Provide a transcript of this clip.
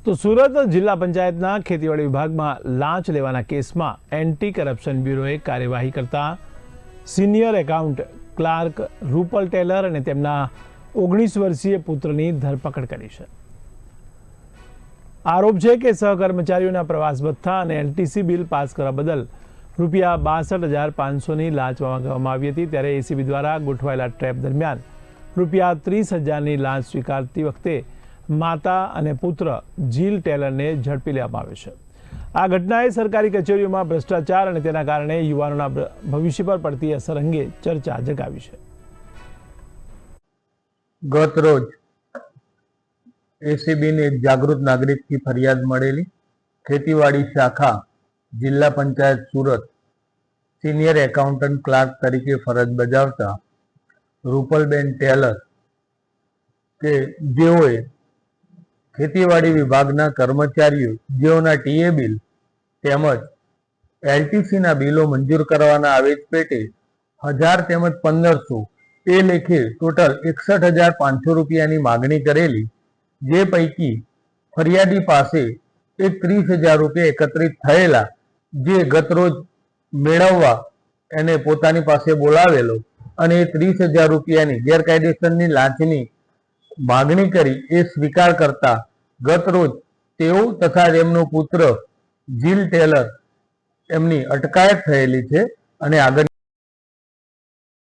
તો સુરત જિલ્લા પંચાયતના ખેતીવાડી વિભાગમાં લાંચ લેવાના કેસમાં એન્ટી કરપ્શન બ્યુરોએ કાર્યવાહી કરતા senior account clerk Rupal Tailor અને તેમના 19 વર્ષીય પુત્રની ધરપકડ કરી છે। આરોપ છે કે સહકર્મચારીઓના પ્રવાસ ભથ્થા અને એલટીસી બિલ પાસ કરવા બદલ રૂપિયા 62,500ની લાંચ માંગવામાં આવી હતી। ત્યારે એસીબી દ્વારા ગોઠવાયેલા ટ્રેપ દરમિયાન રૂપિયા 30,000ની લાંચ સ્વીકારતી વખતે માતા અને પુત્ર જીલ ટેલરને ઝડપી લેવામાં આવ્યો છે। આ ઘટનાએ સરકારી કચેરીઓમાં ભ્રષ્ટાચાર અને તેના કારણે યુવાનોના ભવિષ્ય પર પડતી અસર અંગે ચર્ચા જગાવી છે। ગત રોજ એસીબીની એક જાગૃત નાગરિકથી ફરિયાદ મળેલી। ખેતીવાડી શાખા જિલ્લા panchayat Surat senior accountant clerk તરીકે ફરજ બજાવતા રૂપલબેન ટેલર કે જેઓએ ખેતીવાડી વિભાગના કર્મચારીઓ જેઓના ટીએ બિલ તેમજ એલટીસીના બિલો મંજૂર કરવાના આવેજ પેટે 1000 તેમજ 1500 એ લેખે ટોટલ 61,500 રૂપિયાની માગણી કરેલી, જે પૈકી ફરિયાદી પાસે એક 30,000 રૂપિયા એકત્રિત થયેલા, જે ગતરોજ મેળવવા એને પોતાની પાસે બોલાવેલો અને એ 30,000 રૂપિયાની ગેરકાયદેસરની લાંચની માગણી કરી એ સ્વીકાર કરતા ગત રોજ તેઓ તથા તેમનો પુત્ર જીલ ટેલર એમની અટકાયત થયેલી છે અને આગળ